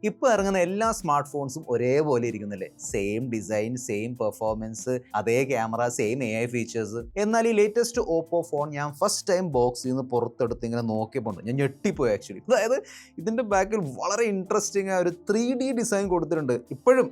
ഇപ്പോൾ ഇറങ്ങുന്ന എല്ലാ സ്മാർട്ട് ഫോൺസും ഒരേപോലെ ഇരിക്കുന്നില്ലേ? സെയിം ഡിസൈൻ, സെയിം പെർഫോമൻസ്, അതേ ക്യാമറ, സെയിം AI ഫീച്ചേഴ്സ്. എന്നാൽ ഈ ലേറ്റസ്റ്റ് ഓപ്പോ ഫോൺ ഞാൻ ഫസ്റ്റ് ടൈം ബോക്സിൽ നിന്ന് പുറത്തെടുത്ത് ഇങ്ങനെ നോക്കിയപ്പോൾ ഞാൻ ഞെട്ടിപ്പോയി ആക്ച്വലി. അതായത് ഇതിൻ്റെ ബാക്കിൽ വളരെ ഇൻട്രസ്റ്റിംഗ് ആയ ഒരു 3D ഡിസൈൻ കൊടുത്തിട്ടുണ്ട്. ഇപ്പോഴും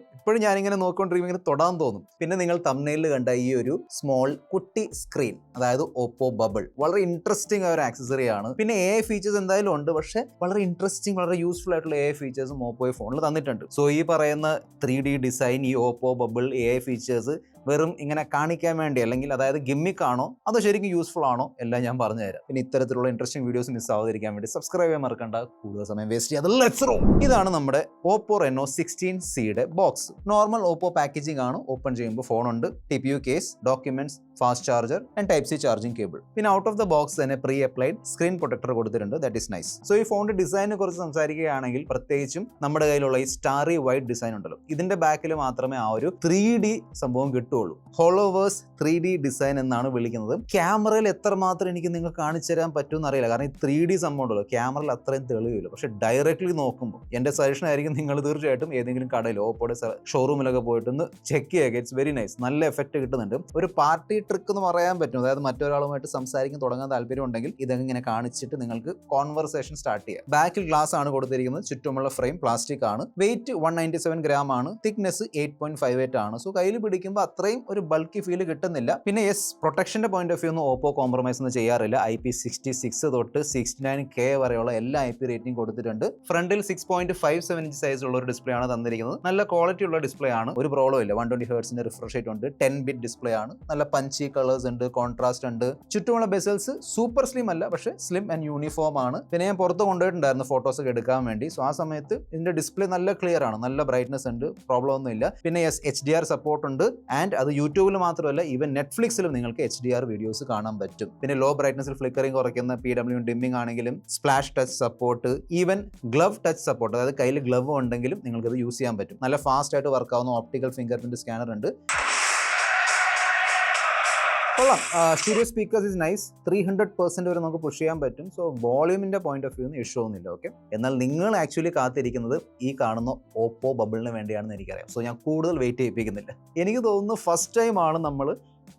ഞാനിങ്ങനെ നോക്കിക്കൊണ്ടിരിക്കുമ്പോൾ ഇങ്ങനെ തൊടാൻ തോന്നും. പിന്നെ നിങ്ങൾ തംബ്നെയിലിൽ കണ്ട ഈ ഒരു സ്മോൾ കുട്ടി സ്ക്രീൻ, അതായത് ഓപ്പോ ബബിൾ, വളരെ ഇൻട്രസ്റ്റിംഗ് ആയ ഒരു ആക്സസറി ആണ്. പിന്നെ AI ഫീച്ചേഴ്സ് എന്തായാലും ഉണ്ട്, പക്ഷേ വളരെ ഇൻട്രസ്റ്റിംഗ്, വളരെ യൂസ്ഫുൾ ആയിട്ടുള്ള AI ഫീച്ചേഴ്സും ഓപ്പോ ഫോണിൽ തന്നിട്ടുണ്ട്. സോ ഈ പറയുന്ന 3D ഡിസൈൻ, ഈ ഓപ്പോ ബബിൾ, AI ഫീച്ചേഴ്സ് വെറും ഇങ്ങനെ കാണിക്കാൻ വേണ്ടി, അല്ലെങ്കിൽ അതായത് ഗിമ്മിക് ആണോ അതോ ശരിക്കും യൂസ്ഫുൾ ആണോ, എല്ലാം ഞാൻ പറഞ്ഞുതരാം. പിന്നെ ഇത്തരത്തിലുള്ള ഇൻട്രസ്റ്റിംഗ് വീഡിയോസ് മിസ് ആവാതിരിക്കാൻ വേണ്ടി സബ്സ്ക്രൈബ് ചെയ്യാൻ മറക്കണ്ട. കൂടുതൽ സമയം വേസ്റ്റ് ചെയ്യാതെ ലെറ്റ്സ് റോ. ഇതാണ് നമ്മുടെ Oppo Reno 16C box. Normal Oppo packaging ആണ്. ഓപ്പൺ ചെയ്യുമ്പോൾ ഫോൺ ഉണ്ട്, TPU case, documents, fast charger and Type-C charging cable. പിന്നെ ഔട്ട് ഓഫ് ദ ബോക്സ് തന്നെ പ്രീ അപ്ലൈഡ് സ്ക്രീൻ പ്രൊട്ടക്ടർ കൊടുത്തിട്ടുണ്ട്. That is nice. സോ ഈ ഫോണിന്റെ ഡിസൈനെ കുറിച്ച് സംസാരിക്കുകയാണെങ്കിൽ, പ്രത്യേകിച്ചും നമ്മുടെ കയ്യിലുള്ള ഈ സ്റ്റാറി വൈറ്റ് ഡിസൈൻ ഉണ്ടല്ലോ, ഇതിന്റെ ബാക്കിൽ മാത്രമേ ആ ഒരു 3D സംഭവം കിട്ടുള്ളൂ. ഹോളോവേഴ്സ് 3D ഡിസൈൻ എന്നാണ് വിളിക്കുന്നത്. ക്യാമറയിൽ എത്രമാത്രം എനിക്ക് നിങ്ങൾക്ക് കാണിച്ചു തരാൻ പറ്റുമെന്ന് അറിയില്ല, കാരണം ഈ 3D സംഭവം ഉണ്ടല്ലോ ക്യാമറയിൽ അത്രയും തെളിവില്ല. പക്ഷെ ഡയറക്റ്റ്ലി നോക്കുമ്പോൾ എൻ്റെ സജഷൻ ആയിരിക്കും, നിങ്ങൾ തീർച്ചയായിട്ടും ഏതെങ്കിലും കടയിൽ ഓപ്പോയുടെ ഷോറൂമിലൊക്കെ പോയിട്ടൊന്ന് ചെക്ക് ചെയ്യുക. It's very nice. നല്ല എഫക്റ്റ് കിട്ടുന്നുണ്ട്. ഒരു പാർട്ടി ട്രിക്ക് എന്ന് പറയാൻ പറ്റും. അതായത് മറ്റൊരാളുമായിട്ട് സംസാരിക്കാൻ തുടങ്ങാൻ താല്പര്യം ഉണ്ടെങ്കിൽ ഇതങ്ങനെ കാണിച്ചിട്ട് നിങ്ങൾക്ക് കോൺവെർസേഷൻ സ്റ്റാർട്ട് ചെയ്യാം. ബാക്കിൽ ഗ്ലാസ് ആണ് കൊടുത്തിരിക്കുന്നത്. ചുറ്റുമുള്ള ഫ്രെയിം പ്ലാസ്റ്റിക് ആണ്. വെയിറ്റ് 197 ഗ്രാം ആണ്. തിക്നെസ് 8.58 ആണ്. സോ കയ്യിൽ പിടിക്കുമ്പോൾ അത്രയും ഒരു ബൾക്കി ഫീൽ കിട്ടുന്നില്ല. പിന്നെ പ്രൊട്ടക്ഷന്റെ പോയിന്റ് ഓഫ് വ്യൂ ഒന്നും ഓപ്പോ കോംപ്രമൈസ് ഒന്നും ചെയ്യാറില്ല. IP66 തൊട്ട് 69K വരെയുള്ള എല്ലാ IP റേറ്റിംഗ് കൊടുത്തിട്ടുണ്ട്. ഫ്രണ്ടിൽ 6.57 ഇഞ്ച് സൈസ് ഉള്ള ഒരു ഡിസ്പ്ലേ ആണ് തന്നിരിക്കുന്നത്. നല്ല ക്വാളിറ്റി ഉള്ള ഡിസ്പ്ലേ ആണ്. ഒരു പ്രോബ്ലം ഇല്ല. 120 ഹെർട്സിന്റെ റിഫ്രഷ് റേറ്റ് ഉണ്ട്. 10-bit ഡിസ്പ്ലേ ആണ്. നല്ല പഞ്ചി കളേഴ്സ് ഉണ്ട്, കോൺട്രാസ്റ്റ് ഉണ്ട്. ചുറ്റുമുള്ള ബെസൽസ് സൂപ്പർ സ്ലിം അല്ല, പക്ഷേ സ്ലിം ആൻഡ് യൂണിഫോം ആണ്. പിന്നെ ഞാൻ പുറത്ത് കൊണ്ടുപോയിട്ടുണ്ടായിരുന്നു ഫോട്ടോസ് ഒക്കെ എടുക്കാൻ വേണ്ടി. സോ ആ സമയത്ത് ഇതിന്റെ ഡിസ്പ്ലേ നല്ല ക്ലിയർ ആണ്, നല്ല ബ്രൈറ്റ്നസ് ഉണ്ട്, പ്രോബ്ലം ഒന്നും ഇല്ല. പിന്നെ HDR സപ്പോർട്ട് ഉണ്ട്. ആൻഡ് അത് യൂട്യൂബിൽ മാത്രമല്ല, ഈവൻ നെറ്റ്ഫ്ലിക്സിലും നിങ്ങൾക്ക് HDR വീഡിയോസ് കാണാൻ പറ്റും. പിന്നെ ലോ ബ്രൈറ്റ്നസിൽ ഫ്ലിക്കറിംഗ് കുറയ്ക്കുന്ന PW ഡിമ്മിംഗ് ആണെങ്കിലും, splash touch support, even glove touch support, അതായത് കയ്യിൽ ഗ്ലവ് ഉണ്ടെങ്കിലും നിങ്ങൾക്കത് യൂസ് ചെയ്യാൻ പറ്റും. നല്ല ഫാസ്റ്റ് ആയിട്ട് വർക്ക് ആവുന്ന ഓപ്റ്റിക്കൽ ഫിംഗർ പ്രിന്റ് സ്കാനർ ഉണ്ട്. കൊള്ളാം. Stereo speakers is nice. 300% വരെ നമുക്ക് പുഷ് ചെയ്യാൻ പറ്റും. സോ വോളിയൂമിന്റെ പോയിന്റ് ഓഫ് വ്യൂ ഇഷ്യൂ ഒന്നുമില്ല. ഓക്കെ, എന്നാൽ നിങ്ങൾ ആക്ച്വലി കാത്തിരിക്കുന്നത് ഈ കാണുന്ന ഓപ്പോ ബബിളിന് വേണ്ടിയാണെന്ന് എനിക്കറിയാം. സോ ഞാൻ കൂടുതൽ വെയിറ്റ് ചെയ്യിപ്പിക്കുന്നില്ല. എനിക്ക് തോന്നുന്നു ഫസ്റ്റ് ടൈം ആണ് നമ്മൾ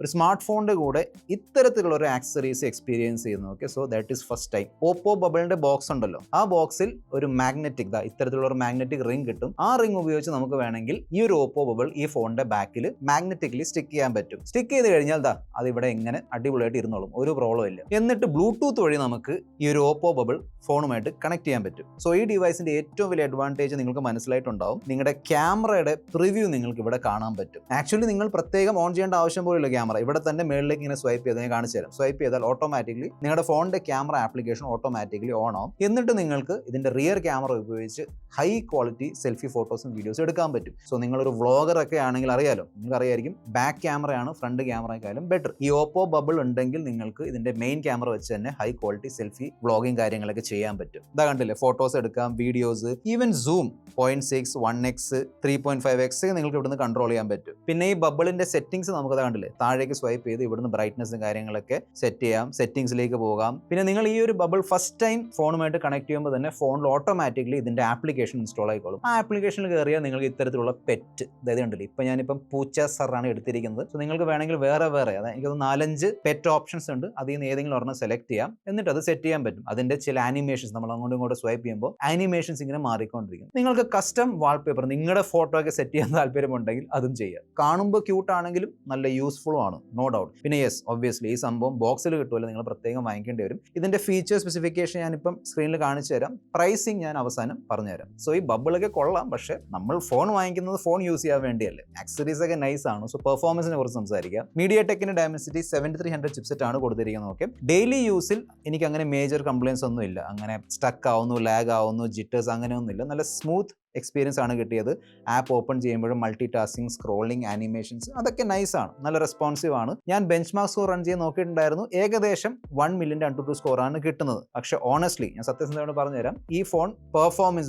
ഒരു സ്മാർട്ട് ഫോണിൻ്റെ കൂടെ ഇത്തരത്തിലുള്ള ഒരു ആക്സസറീസ് എക്സ്പീരിയൻസ് ചെയ്യുന്നത്. Okay, so that is first time. Oppo ബബിളിന്റെ ബോക്സ് ഉണ്ടല്ലോ, ആ ബോക്സിൽ ഒരു മാഗ്നറ്റിക് ഇത്തരത്തിലുള്ള ഒരു മാഗ്നറ്റിക് റിംഗ് കിട്ടും. ആ റിംഗ് ഉപയോഗിച്ച് നമുക്ക് വേണമെങ്കിൽ ഈ ഒരു ഓപ്പോ ബബിൾ ഈ ഫോണിന്റെ ബാക്കിൽ മാഗ്നറ്റിക്കലി സ്റ്റിക്ക് ചെയ്യാൻ പറ്റും. സ്റ്റിക്ക് ചെയ്ത് കഴിഞ്ഞാൽ അത് ഇവിടെ എങ്ങനെ അടിപൊളിയായിട്ട് ഇരുന്നോളും, ഒരു പ്രോബ്ലം ഇല്ല. എന്നിട്ട് ബ്ലൂടൂത്ത് വഴി നമുക്ക് ഈ ഒരു ഓപ്പോ ബബിൾ ഫോണുമായിട്ട് കണക്ട് ചെയ്യാൻ പറ്റും. സോ ഈ ഡിവൈസിന്റെ ഏറ്റവും വലിയ അഡ്വാൻറ്റേജ് നിങ്ങൾക്ക് മനസ്സിലായിട്ടുണ്ടാവും. നിങ്ങളുടെ ക്യാമറയുടെ പ്രിവ്യൂ നിങ്ങൾക്ക് ഇവിടെ കാണാൻ പറ്റും. ആക്ച്വലി നിങ്ങൾ പ്രത്യേകം ഓൺ ചെയ്യേണ്ട ആവശ്യം പോലുള്ള ക്യാമറ ഇവിടെ തന്നെ മേളിലേക്ക് ഇങ്ങനെ സ്വൈപ്പ് ചെയ്ത് ഞാൻ കാണിച്ചു തരാം. സ്വൈപ്പ് ചെയ്താൽ ഓട്ടോമാറ്റിക്കലി നിങ്ങളുടെ ഫോണിന്റെ ക്യാമറ ആപ്ലിക്കേഷൻ ഓട്ടോമാറ്റിക്കലി ഓൺ ആവും. എന്നിട്ട് നിങ്ങൾക്ക് ഇതിന്റെ റിയർ ക്യാമറ ഉപയോഗിച്ച് ഹൈ ക്വാളിറ്റി സെൽഫി ഫോട്ടോസും വീഡിയോസും എടുക്കാൻ പറ്റും. സോ നിങ്ങളൊരു വ്ളോഗർ ഒക്കെ ആണെങ്കിൽ അറിയാലോ, നിങ്ങൾക്ക് അറിയായിരിക്കും ബാക്ക് ക്യാമറയാണ് ഫ്രണ്ട് ക്യാമറയെക്കാളും ബെറ്റർ. ഈ ഓപ്പോ ബബിൾ ഉണ്ടെങ്കിൽ നിങ്ങൾക്ക് ഇതിന്റെ മെയിൻ ക്യാമറ വെച്ച് തന്നെ ഹൈ ക്വാളിറ്റി സെൽഫി വ്ളോഗിങ് കാര്യങ്ങളൊക്കെ ചെയ്യാൻ പറ്റും. ഇതാ കണ്ടില്ലേ, ഫോട്ടോസ് എടുക്കാം, videos, even zoom 0.6, 1x, 3.5x നിങ്ങൾക്ക് ഇവിടുന്ന് കൺട്രോൾ ചെയ്യാൻ പറ്റും. പിന്നെ ഈ ബബിളിന്റെ സെറ്റിംഗ്സ് നമുക്ക് കണ്ടില്ലേ, താഴേക്ക് സ്വൈപ്പ് ചെയ്ത് ഇവിടുന്ന് ബ്രൈറ്റ്നസും കാര്യങ്ങളൊക്കെ സെറ്റ് ചെയ്യാം, സെറ്റിംഗ്സിലേക്ക് പോകാം. പിന്നെ നിങ്ങൾ ഈ ഒരു ബബിൾ ഫസ്റ്റ് ടൈം ഫോണുമായിട്ട് കണക്ട് ചെയ്യുമ്പോൾ തന്നെ ഫോണിൽ ഓട്ടോമാറ്റിക്കലി ഇതിന്റെ ആപ്ലിക്കേഷൻ ഇൻസ്റ്റാൾ ആയിക്കോളും. ആ ആപ്ലിക്കേഷനിൽ കയറിയാൽ നിങ്ങൾക്ക് ഇത്തരത്തിലുള്ള പെറ്റ്, അതായത് ഉണ്ടല്ലോ, ഇപ്പം ഞാനിപ്പം പൂച്ച സറാണ് എടുത്തിരിക്കുന്നത്. സോ നിങ്ങൾക്ക് വേണമെങ്കിൽ വേറെ അതായത് എനിക്കത് 4-5 പെറ്റ് ഓപ്ഷൻസ് ഉണ്ട്. അതിൽ നിന്ന് ഏതെങ്കിലും ഒരെണ്ണം സെലക്ട് ചെയ്യാം, എന്നിട്ട് അത് സെറ്റ് ചെയ്യാൻ പറ്റും. അതിന്റെ ചില ആനിമേഷൻസ് നമ്മൾ അങ്ങോട്ടും ഇങ്ങോട്ട് സ്വൈപ്പ് ചെയ്യുമ്പോൾ ആനിമേഷൻസ് ഇങ്ങനെ മാറിക്കൊണ്ടിരിക്കും. നിങ്ങൾക്ക് കസ്റ്റം വാൾപേപ്പർ നിങ്ങളുടെ ഫോട്ടോ ഒക്കെ സെറ്റ് ചെയ്യാൻ താല്പര്യമുണ്ടെങ്കിൽ അതും ചെയ്യാം. കാണുമ്പോൾ ക്യൂട്ട് ആണെങ്കിലും നല്ല യൂസ്ഫുൾ ആണ്, നോ ഡൗട്ട്. പിന്നെ ഒബ്വിയസ്ലി ഈ സംഭവം ബോക്സിൽ കിട്ടുമല്ലോ, നിങ്ങൾ പ്രത്യേകം വാങ്ങിക്കേണ്ടി വരും. ഇതിന്റെ ഫീച്ചർ സ്പെസിഫിക്കേഷൻ ഞാനിപ്പം സ്ക്രീനിൽ കാണിച്ചു തരാം. പ്രൈസിങ് ഞാൻ അവസാനം പറഞ്ഞുതരാം. സോ ഈ ബബിളൊക്കെ കൊള്ളാം, പക്ഷേ നമ്മൾ ഫോൺ വാങ്ങിക്കുന്നത് ഫോൺ യൂസ് ചെയ്യാൻ വേണ്ടിയല്ലേ. ആക്സസറീസ് ഒക്കെ നൈസ് ആണ്. സോ പെർഫോമൻസിനെ കുറിച്ച് സംസാരിക്കാം. MediaTekന്റെ Dimensity 7300 ചിപ്സെറ്റ് ആണ് കൊടുത്തിരിക്കുന്നത്. ഓക്കെ, ഡെയിലി യൂസിൽ എനിക്ക് അങ്ങനെ മേജർ കംപ്ലയിൻസ് ഒന്നും ഇല്ല. അങ്ങനെ സ്റ്റക്ക് ആവുന്നു, ലാഗ് ആവുന്നു, ജിറ്റേഴ്സ് അങ്ങനെയൊന്നുമില്ല. നല്ല സ്മൂത്ത് എക്സ്പീരിയൻസ് ആണ് കിട്ടിയത്. ആപ്പ് ഓപ്പൺ ചെയ്യുമ്പോഴും മൾട്ടി ടാസ്കിങ്, സ്ക്രോളിംഗ്, ആനിമേഷൻസ് അതൊക്കെ നൈസാണ്, നല്ല റെസ്പോൺസീവ് ആണ്. ഞാൻ ബെഞ്ച് മാർക്ക് സ്കോർ റൺ ചെയ്ത് നോക്കിയിട്ടുണ്ടായിരുന്നു. ഏകദേശം 1 മില്യൻ്റെ Antutu സ്കോറാണ് കിട്ടുന്നത്. പക്ഷേ ഓണസ്റ്റ്ലി ഞാൻ സത്യസന്ധയോട് പറഞ്ഞുതരാം, ഈ ഫോൺ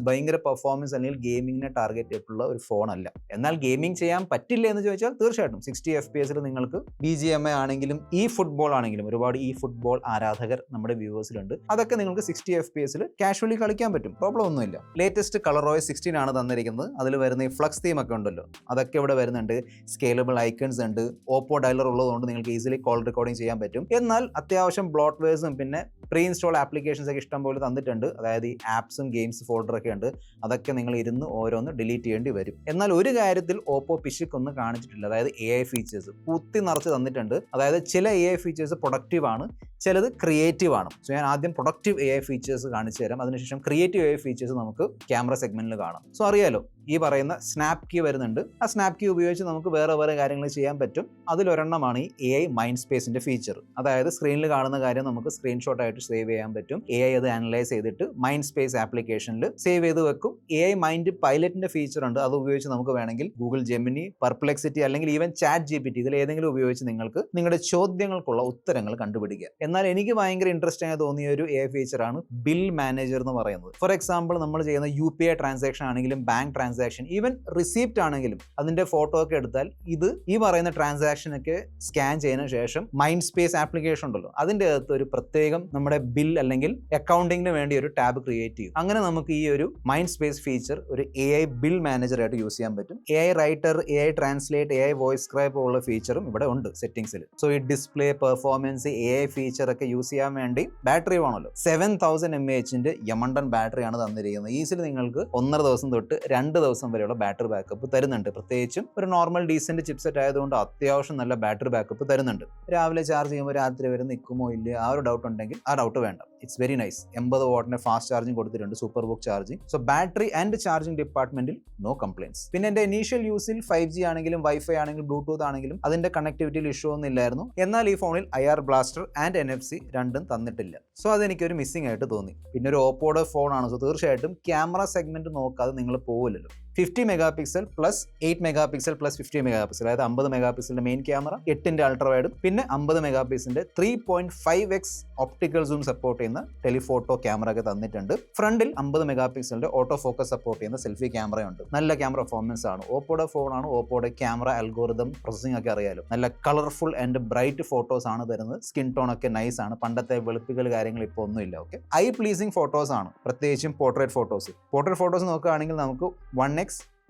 ഭയങ്കര പെർഫോമൻസ് അല്ലെങ്കിൽ ഗെയിമിങ്ങിനെ ടാർഗറ്റ് ചെയ്തിട്ടുള്ള ഒരു ഫോൺ അല്ല. എന്നാൽ ഗെയിമിംഗ് ചെയ്യാൻ പറ്റില്ല എന്ന് ചോദിച്ചാൽ തീർച്ചയായിട്ടും 60 FPS നിങ്ങൾക്ക് BGMI ആണെങ്കിലും ഫുട്ബോൾ ആണെങ്കിലും, ഒരുപാട് ഫുട്ബോൾ ആരാധകർ നമ്മുടെ വ്യൂവേഴ്സിലുണ്ട്. അതൊക്കെ നിങ്ങൾക്ക് 60 FPS കാഷ്വലി കളിക്കാൻ പറ്റും, പ്രോബ്ലം ഒന്നുമില്ല. ലേറ്റസ്റ്റ് ColorOS 16 സ്ക്രീനാണ് തന്നിരിക്കുന്നത്. അതിൽ വരുന്ന ഈ ഫ്ലക്സ് തീം ഒക്കെ ഉണ്ടല്ലോ, അതൊക്കെ ഇവിടെ വരുന്നുണ്ട്. സ്കെയിലബിൾ ഐക്കൺസ് ഉണ്ട്. ഓപ്പോ ഡയലർ ഉള്ളതുകൊണ്ട് നിങ്ങൾക്ക് ഈസിലി കോൾ റെക്കോർഡിംഗ് ചെയ്യാൻ പറ്റും. എന്നാൽ അത്യാവശ്യം ബ്ലോട്ട്വെയർസും പിന്നെ പ്രീ ഇൻസ്റ്റാൾ ആപ്ലിക്കേഷൻസ് ഒക്കെ ഇഷ്ടം പോലെ തന്നിട്ടുണ്ട്. അതായത് ഈ ആപ്സും ഗെയിംസ് ഫോൾഡറൊക്കെ ഉണ്ട്. അതൊക്കെ നിങ്ങൾ ഇരുന്ന് ഓരോന്ന് ഡിലീറ്റ് ചെയ്യേണ്ടി വരും. എന്നാൽ ഒരു കാര്യത്തിൽ ഓപ്പോ പിശുക്കൊന്നും കാണിച്ചിട്ടില്ല. അതായത് AI ഫീച്ചേഴ്സ് കുത്തി നിറച്ച് തന്നിട്ടുണ്ട്. അതായത് ചില AI ഫീച്ചേഴ്സ് പ്രൊഡക്റ്റീവ് ആണ്, ചിലത് ക്രിയേറ്റീവ് ആണ്. സോ ഞാൻ ആദ്യം പ്രൊഡക്റ്റീവ് AI ഫീച്ചേഴ്സ് കാണിച്ചു തരാം. അതിനുശേഷം ക്രിയേറ്റീവ് AI ഫീച്ചേഴ്സ് നമുക്ക് ക്യാമറ സെഗ്മെന്റിൽ കാണാം. സോ അറിയാലോ, ഈ പറയുന്ന സ്നാപ്പ് കീ വരുന്നുണ്ട്. ആ സ്നാപ്പ് കീ ഉപയോഗിച്ച് നമുക്ക് വേറെ കാര്യങ്ങൾ ചെയ്യാൻ പറ്റും. അതിലൊരെണ്ണമാണ് ഈ AI മൈൻഡ് സ്പേസിന്റെ ഫീച്ചർ. അതായത് സ്ക്രീനിൽ കാണുന്ന കാര്യം നമുക്ക് സ്ക്രീൻഷോട്ട് ആയിട്ട് സേവ് ചെയ്യാൻ പറ്റും. AI അത് അനലൈസ് ചെയ്തിട്ട് മൈൻഡ് സ്പേസ് ആപ്ലിക്കേഷനിൽ സേവ് ചെയ്ത് വെക്കും. AI മൈൻഡ് പൈലറ്റിന്റെ ഫീച്ചർ ഉണ്ട്. അത് ഉപയോഗിച്ച് നമുക്ക് വേണമെങ്കിൽ ഗൂഗിൾ ജെമിനി, പെർപ്ലെക്സിറ്റി അല്ലെങ്കിൽ ഈവൻ ചാറ്റ് GPT ഇതിൽ ഏതെങ്കിലും ഉപയോഗിച്ച് നിങ്ങൾക്ക് നിങ്ങളുടെ ചോദ്യങ്ങൾക്കുള്ള ഉത്തരങ്ങൾ കണ്ടുപിടിക്കുക. എന്നാൽ എനിക്ക് ഭയങ്കര ഇൻട്രസ്റ്റിംഗ് ആയി തോന്നിയ ഒരു AI ഫീച്ചറാണ് ബിൽ മാനേജർ എന്ന് പറയുന്നത്. ഫോർ എക്സാമ്പിൾ, നമ്മൾ ചെയ്യുന്ന UPI ട്രാൻസാക്ഷൻ ആണെങ്കിലും ബാങ്ക് ട്രാൻസാക്ഷൻ, ഈവൻ റിസീപ്റ്റ് ആണെങ്കിലും അതിന്റെ ഫോട്ടോ ഒക്കെ എടുത്താൽ ഇത് ഈ പറയുന്ന ട്രാൻസാക്ഷൻ ഒക്കെ സ്കാൻ ചെയ്തതിനു ശേഷം മൈൻഡ് സ്പേസ് ആപ്ലിക്കേഷൻ ഉണ്ടല്ലോ, അതിന്റെ അകത്ത് ഒരു പ്രത്യേകം നമ്മുടെ ബിൽ അല്ലെങ്കിൽ അക്കൗണ്ടിങ്ങിന് വേണ്ടി ഒരു ടാബ് ക്രിയേറ്റ് ചെയ്യും. അങ്ങനെ നമുക്ക് ഈ ഒരു മൈൻഡ് സ്പേസ് ഫീച്ചർ ഒരു AI ബിൽ മാനേജർ ആയിട്ട് യൂസ് ചെയ്യാൻ പറ്റും. AI writer, AI translate, AI voice scribe ഉള്ള ഫീച്ചറും ഇവിടെ ഉണ്ട് സെറ്റിംഗ്സിൽ. സോ ഈ ഡിസ്പ്ലേ, പെർഫോമൻസ്, AI ഫീച്ചർ ഒക്കെ യൂസ് ചെയ്യാൻ വേണ്ടി ബാറ്ററി വേണമല്ലോ. 7000 mAh യമണ്ടൻ ബാറ്ററിയാണ് തന്നിരിക്കുന്നത്. ഈസിലി നിങ്ങൾക്ക് 1.5 ദിവസം തൊട്ട് 2 ദിവസം വരെയുള്ള ബാറ്ററി ബാക്കപ്പ് തരുന്നുണ്ട്. പ്രത്യേകിച്ചും ഒരു നോർമൽ ഡീസന്റ് ചിപ്സെറ്റ് ആയതുകൊണ്ട് അത്യാവശ്യം നല്ല ബാറ്ററി ബാക്കപ്പ് തരുന്നുണ്ട്. രാവിലെ ചാർജ് ചെയ്യുമ്പോൾ രാത്രി വരെ നിൽക്കുമോ ഇല്ല ആ ഒരു ഡൗട്ട് ഉണ്ടെങ്കിൽ ആ ഡൗട്ട് വേണ്ട. It's very nice. 80 വാട്ടിന്റെ ഫാസ്റ്റ് ചാർജിങ് കൊടുത്തിട്ടുണ്ട്, സൂപ്പർ ബുക്ക് charging. So battery and charging ഡിപ്പാർട്ട്മെന്റിൽ നോ കംപ്ലൈൻസ്. പിന്നെ എന്റെ ഇനീഷ്യൽ യൂസിൽ 5G ആണെങ്കിലും വൈഫൈ ആണെങ്കിലും ബ്ലൂടൂത്ത് ആണെങ്കിലും അതിന്റെ കണക്ടിവിറ്റിയിൽ ഇഷ്യൂ ഒന്നും ഇല്ലായിരുന്നു. എന്നാൽ ഈ ഫോണിൽ IR ബ്ലാസ്റ്റർ ആൻഡ് NFC രണ്ടും തന്നിട്ടില്ല. സോ അതെനിക്കൊരു മിസ്സിംഗ് ആയിട്ട് തോന്നി. പിന്നെ ഒരു ഓപ്പോയുടെ ഫോണാണ്, സോ തീർച്ചയായിട്ടും ക്യാമറ സെഗ്മെന്റ് നോക്കാതെ നിങ്ങൾ പോവില്ലല്ലോ. 50 mega pixel plus 8 mega pixel plus 50 mega pixel, അതായത് 50 മെഗാ പിക്സലിന്റെ മെയിൻ ക്യാമറ, 8ന്റെ അൾട്രാവൈഡും പിന്നെ 50 മെഗാ പിക്സലിന്റെ 3.5x ഒപ്റ്റിക്കൽ സൂം സപ്പോർട്ട് ചെയ്യുന്ന ടെലിഫോട്ടോ ക്യാമറ ഒക്കെ തന്നിട്ടുണ്ട്. ഫ്രണ്ടിൽ 50 മെഗാ പിക്സലിന്റെ ഓട്ടോ ഫോക്കസ് സപ്പോർട്ട് ചെയ്യുന്ന സെൽഫി ക്യാമറയുണ്ട്. നല്ല ക്യാമറ പെർഫോമൻസ് ആണ്. ഓപ്പോയുടെ ഫോണാണ്, ഓപ്പോയുടെ ക്യാമറ അൽഗോറിതം പ്രോസസിംഗ് ഒക്കെ അറിയാലോ. നല്ല കളർഫുൾ ആൻഡ് ബ്രൈറ്റ് ഫോട്ടോസ് ആണ് തരുന്നത്. സ്കിൻ ടോൺ ഒക്കെ നൈസ് ആണ്. പണ്ടത്തെ വെളുപ്പിക്കൽ കാര്യങ്ങൾ ഇപ്പോൾ ഒന്നുമില്ല. ഓക്കെ, ഐ പ്ലീസിംഗ് ഫോട്ടോസ് ആണ്, പ്രത്യേകിച്ചും പോർട്രേറ്റ് ഫോട്ടോസ്. പോർട്രേറ്റ് ഫോട്ടോസ് നോക്കുകയാണെങ്കിൽ നമുക്ക് 1x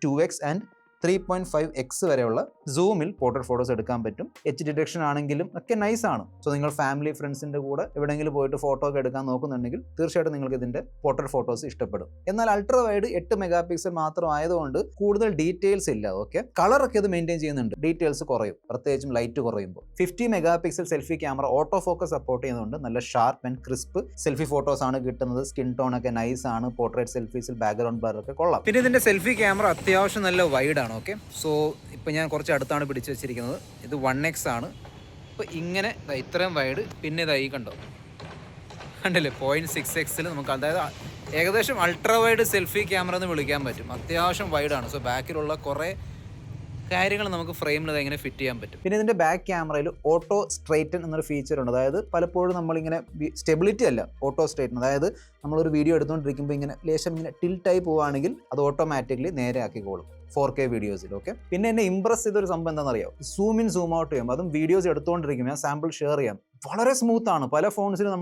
2x ആൻഡ് 3.5x വരെയുള്ള സൂമിൽ പോർട്രേറ്റ് ഫോട്ടോസ് എടുക്കാൻ പറ്റും. എച്ച് ഡിറ്റക്ഷൻ ആണെങ്കിലും ഒക്കെ നൈസ് ആണ്. സോ നിങ്ങൾ ഫാമിലി ഫ്രണ്ട്സിന്റെ കൂടെ എവിടെയെങ്കിലും പോയിട്ട് ഫോട്ടോ ഒക്കെ എടുക്കാൻ നോക്കുന്നുണ്ടെങ്കിൽ തീർച്ചയായിട്ടും നിങ്ങൾക്ക് ഇതിന്റെ പോർട്രേറ്റ് ഫോട്ടോസ് ഇഷ്ടപ്പെടും. എന്നാൽ അൾട്രാ വൈഡ് 8 മെഗാ പിക്സൽ മാത്രം ആയതുകൊണ്ട് കൂടുതൽ ഡീറ്റെയിൽസ് ഇല്ല. ഓക്കെ, കളറൊക്കെ ഇത് മെയിൻറ്റെയിൻ ചെയ്യുന്നുണ്ട്, ഡീറ്റെയിൽസ് കുറയും, പ്രത്യേകിച്ചും ലൈറ്റ് കുറയുമ്പോൾ. 50 mega pixel selfie camera auto focus support ചെയ്യുന്നതുകൊണ്ട് നല്ല sharp and crisp selfie photos ആണ് കിട്ടുന്നത്. സ്കിൻ ടോൺ ഒക്കെ നൈസ് ആണ്. പോർട്രേറ്റ് സെൽഫീസിൽ ബാക്ക്ഗ്രൗണ്ട് ബ്ലർ ഒക്കെ കൊള്ളാം. പിന്നെ ഇതിന്റെ സെൽഫി ക്യാമറ അത്യാവശ്യം നല്ല വൈഡ് ആണ്. ഓക്കെ, സോ ഇപ്പോൾ ഞാൻ കുറച്ച് അടുത്താണ് പിടിച്ചു വെച്ചിരിക്കുന്നത്. ഇത് 1x ആണ്. ഇപ്പോൾ ഇങ്ങനെ ഇത്രയും വൈഡ്, പിന്നെ ഇതായി കണ്ടോ, കണ്ടില്ലേ 0.6x നമുക്ക്, അതായത് ഏകദേശം അൾട്രാ വൈഡ് സെൽഫി ക്യാമറ എന്ന് വിളിക്കാൻ പറ്റും. അത്യാവശ്യം വൈഡാണ്. സോ ബാക്കിലുള്ള കുറേ കാര്യങ്ങൾ നമുക്ക് ഫ്രെയിമിൽ എങ്ങനെ ഫിറ്റ് ചെയ്യാൻ പറ്റും. പിന്നെ ഇതിൻ്റെ ബാക്ക് ക്യാമറയിൽ ഓട്ടോ സ്ട്രൈറ്റൻ എന്നൊരു ഫീച്ചർ ഉണ്ട്. അതായത് പലപ്പോഴും നമ്മളിങ്ങനെ സ്റ്റെബിലിറ്റി അല്ല, ഓട്ടോ സ്ട്രൈറ്റൻ, അതായത് നമ്മളൊരു വീഡിയോ എടുത്തുകൊണ്ടിരിക്കുമ്പോൾ ഇങ്ങനെ ലേശം ഇങ്ങനെ ടിൽറ്റായി പോവുകയാണെങ്കിൽ അത് ഓട്ടോമാറ്റിക്കലി നേരെ ആക്കിക്കോളും 4K വീഡിയോസിൽ. ഓക്കെ, പിന്നെ എന്നെ ഇംപ്രസ് ചെയ്തൊരു സംഭവം എന്താണെന്നറിയാം, സൂം ഇൻ സൂം ഔട്ട് ചെയ്യുമ്പോൾ അതും വീഡിയോസ് എടുത്തുകൊണ്ടിരിക്കും. ഞാൻ സാമ്പിൾ ഷെയർ ചെയ്യാം, വളരെ സ്മൂത്ത് ആണ്. പല ഫോൺസിലും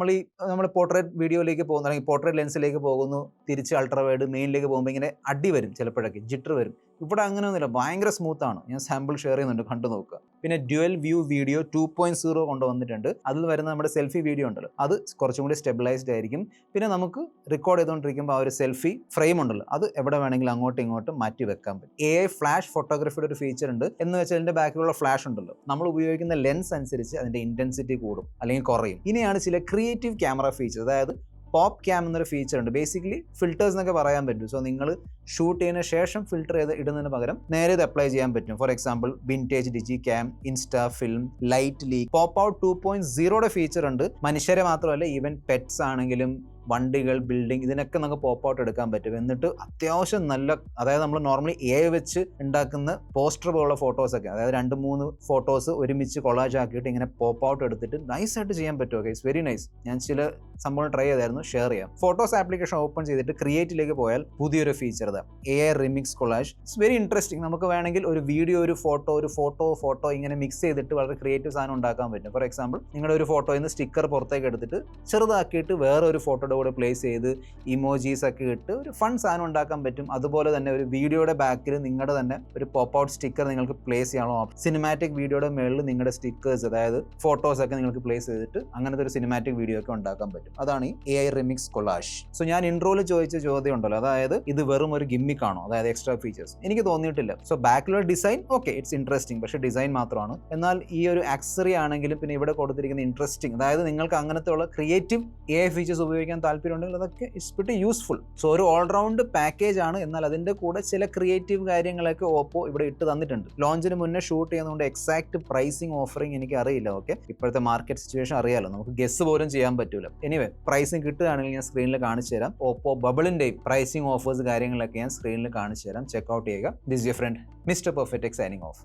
നമ്മൾ പോർട്രേറ്റ് വീഡിയോയിലേക്ക് പോകുന്നു, അല്ലെങ്കിൽ പോർട്രേറ്റ് ലെൻസിലേക്ക് പോകുന്നു, തിരിച്ച് അൾട്രാ വൈഡ് മെയിനിലേക്ക് പോകുമ്പോൾ ഇങ്ങനെ അടി വരും, ചിലപ്പോഴൊക്കെ ജിറ്റർ വരും. ഇവിടെ അങ്ങനെയൊന്നുമില്ല, ഭയങ്കര സ്മൂത്ത് ആണ്. ഞാൻ സാമ്പിൾ ഷെയർ ചെയ്യുന്നുണ്ട്, കണ്ടു നോക്കുക. പിന്നെ ഡ്യുവൽ വ്യൂ വീഡിയോ 2.0 കൊണ്ടുവന്നിട്ടുണ്ട്. അതിൽ വരുന്ന നമ്മുടെ സെൽഫി വീഡിയോ ഉണ്ടല്ലോ, അത് കുറച്ചും കൂടി സ്റ്റെബിലൈസ്ഡ് ആയിരിക്കും. പിന്നെ നമുക്ക് റെക്കോർഡ് ചെയ്തുകൊണ്ടിരിക്കുമ്പോൾ ആ ഒരു സെൽഫി ഫ്രെയിം ഉണ്ടല്ലോ, അത് എവിടെ വേണമെങ്കിലും അങ്ങോട്ടും ഇങ്ങോട്ടും മാറ്റി വെക്കാൻ പറ്റും. AI ഫ്ലാഷ് ഫോട്ടോഗ്രാഫിയുടെ ഒരു ഫീച്ചർ ഉണ്ട്. എന്ന് വെച്ചാൽ അതിന്റെ ബാക്കിലുള്ള ഫ്ലാഷ് ഉണ്ടല്ലോ, നമ്മൾ ഉപയോഗിക്കുന്ന ലെൻസ് അനുസരിച്ച് അതിന്റെ ഇന്റൻസിറ്റി കൂടും അല്ലെങ്കിൽ കുറയും. ഇനിയാണ് ചില ക്രിയേറ്റീവ് ക്യാമറ ഫീച്ചർ, അതായത് പോപ്പ് ക്യാം എന്നൊരു ഫീച്ചർ ഉണ്ട്. ബേസിക്കലി ഫിൽറ്റേഴ്സ് എന്നൊക്കെ പറയാൻ പറ്റും. സോ നിങ്ങൾ ഷൂട്ട് ചെയ്യുന്ന ശേഷം ഫിൽറ്റർ ചെയ്ത് ഇടുന്നതിന് പകരം നേരെ ഇത് അപ്ലൈ ചെയ്യാൻ പറ്റും. For example vintage digi cam, insta film, light leak. Pop out 2.0യുടെ ഫീച്ചർ ഉണ്ട്. മനുഷ്യരെ മാത്രമല്ല, ഈവൻ പെറ്റ്സ് ആണെങ്കിലും വണ്ടികൾ, ബിൽഡിംഗ്, ഇതിനൊക്കെ നമുക്ക് പോപ്പ് ഔട്ട് എടുക്കാൻ പറ്റും. എന്നിട്ട് അത്യാവശ്യം നല്ല, അതായത് നമ്മൾ നോർമലി AI വെച്ച് ഉണ്ടാക്കുന്ന പോസ്റ്റർ പോലുള്ള ഫോട്ടോസൊക്കെ, അതായത് 2-3 ഫോട്ടോസ് ഒരുമിച്ച് കൊളാജ് ആക്കിയിട്ട് ഇങ്ങനെ പോപ്പ് ഔട്ട് എടുത്തിട്ട് നൈസ് ആയിട്ട് ചെയ്യാൻ പറ്റും. Okay, it's very nice. ഞാൻ ചില സംഭവം ട്രൈ ചെയ്തായിരുന്നു, ഷെയർ ചെയ്യാം. ഫോട്ടോസ് ആപ്ലിക്കേഷൻ ഓപ്പൺ ചെയ്തിട്ട് ക്രിയേറ്റിലേക്ക് പോയാൽ പുതിയൊരു ഫീച്ചർ ഇതാ, AI remix collage. It's very interesting. നമുക്ക് വേണമെങ്കിൽ ഒരു വീഡിയോ, ഒരു ഫോട്ടോ ഇങ്ങനെ മിക്സ് ചെയ്തിട്ട് വളരെ ക്രിയേറ്റീവ് സാധനം ഉണ്ടാക്കാൻ പറ്റും. ഫോർ എക്സാമ്പിൾ നിങ്ങളുടെ ഒരു ഫോട്ടോയിൽ നിന്ന് സ്റ്റിക്കർ പുറത്തേക്ക് എടുത്തിട്ട് ചെറുതാക്കിയിട്ട് വേറെ ഒരു ഫോട്ടോ ഫോണിൻ്റെ കൂടെ പ്ലേസ് ചെയ്ത് ഇമോജീസ് ഒക്കെ ഇട്ട് ഒരു ഫൺ സാധനം ഉണ്ടാക്കാൻ പറ്റും. അതുപോലെ തന്നെ ഒരു വീഡിയോയുടെ ബാക്കിൽ നിങ്ങളുടെ തന്നെ ഒരു പോപ്പ് ഔട്ട് സ്റ്റിക്കർ നിങ്ങൾക്ക് പ്ലേസ് ചെയ്യാനുള്ള ഓപ്ഷൻ, സിനിമാറ്റിക് വീഡിയോയുടെ മുകളിൽ നിങ്ങളുടെ സ്റ്റിക്കേഴ്സ്, അതായത് ഫോട്ടോസ് ഒക്കെ നിങ്ങൾക്ക് പ്ലേസ് ചെയ്തിട്ട് അങ്ങനത്തെ ഒരു സിനിമാറ്റിക് വീഡിയോ ഒക്കെ ഉണ്ടാക്കാൻ പറ്റും. അതാണ് ഈ AI റിമിക്സ് കൊളാഷ്. സോ ഞാൻ ഇൻട്രോയിൽ ചോദിച്ച ചോദ്യം ഉണ്ടല്ലോ, അതായത് ഇത് വെറും ഒരു ഗിമ്മിക് ആണോ, അതായത് എക്സ്ട്രാ ഫീച്ചേഴ്സ്, എനിക്ക് തോന്നിയിട്ടില്ല. സോ ബാക്കിലുള്ള ഡിസൈൻ ഓക്കെ, ഇറ്റ്സ് ഇൻട്രസ്റ്റിംഗ്, പക്ഷേ ഡിസൈൻ മാത്രമാണ്. എന്നാൽ ഈ ഒരു ആക്സസറി ആണെങ്കിലും പിന്നെ ഇവിടെ കൊടുത്തിരിക്കുന്ന ഇൻട്രസ്റ്റിംഗ്, അതായത് നിങ്ങൾക്ക് അങ്ങനത്തെ ഉള്ള ക്രിയേറ്റീവ് AI ഫീച്ചേഴ്സ് ഉപയോഗിക്കാൻ താല്പര്യമുണ്ടെങ്കിൽ അതൊക്കെ ഇറ്റ്സ് പ്രിറ്റി യൂസ്ഫുൾ. സോ ഒരു ഓൾറൗണ്ട് പാക്കേജ് ആണ്. എന്നാൽ അതിന്റെ കൂടെ ചില ക്രിയേറ്റീവ് കാര്യങ്ങളൊക്കെ ഓപ്പോ ഇവിടെ ഇട്ട് തന്നിട്ടുണ്ട്. ലോഞ്ചിന് മുന്നേ ഷൂട്ട് ചെയ്യുന്നതുകൊണ്ട് എക്സാക്ട് പ്രൈസിങ് ഓഫറിങ് എനിക്ക് അറിയില്ല. ഓക്കെ, ഇപ്പോഴത്തെ മാർക്കറ്റ് സിറ്റുവേഷൻ അറിയാലോ, നമുക്ക് ഗസ് പോലും ചെയ്യാൻ പറ്റൂല. എനിവേ പ്രൈസിങ് കിട്ടുകയാണെങ്കിൽ ഞാൻ സ്ക്രീനിൽ കാണിച്ചു തരാം. ഓപ്പോ ബബിളിന്റെയും പ്രൈസിങ് ഓഫേഴ്സ് കാര്യങ്ങളൊക്കെ ഞാൻ സ്ക്രീനിൽ കാണിച്ചു തരാം. ചെക്ക് ഔട്ട് ചെയ്യുക. This your friend mister perfect signing off.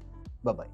By.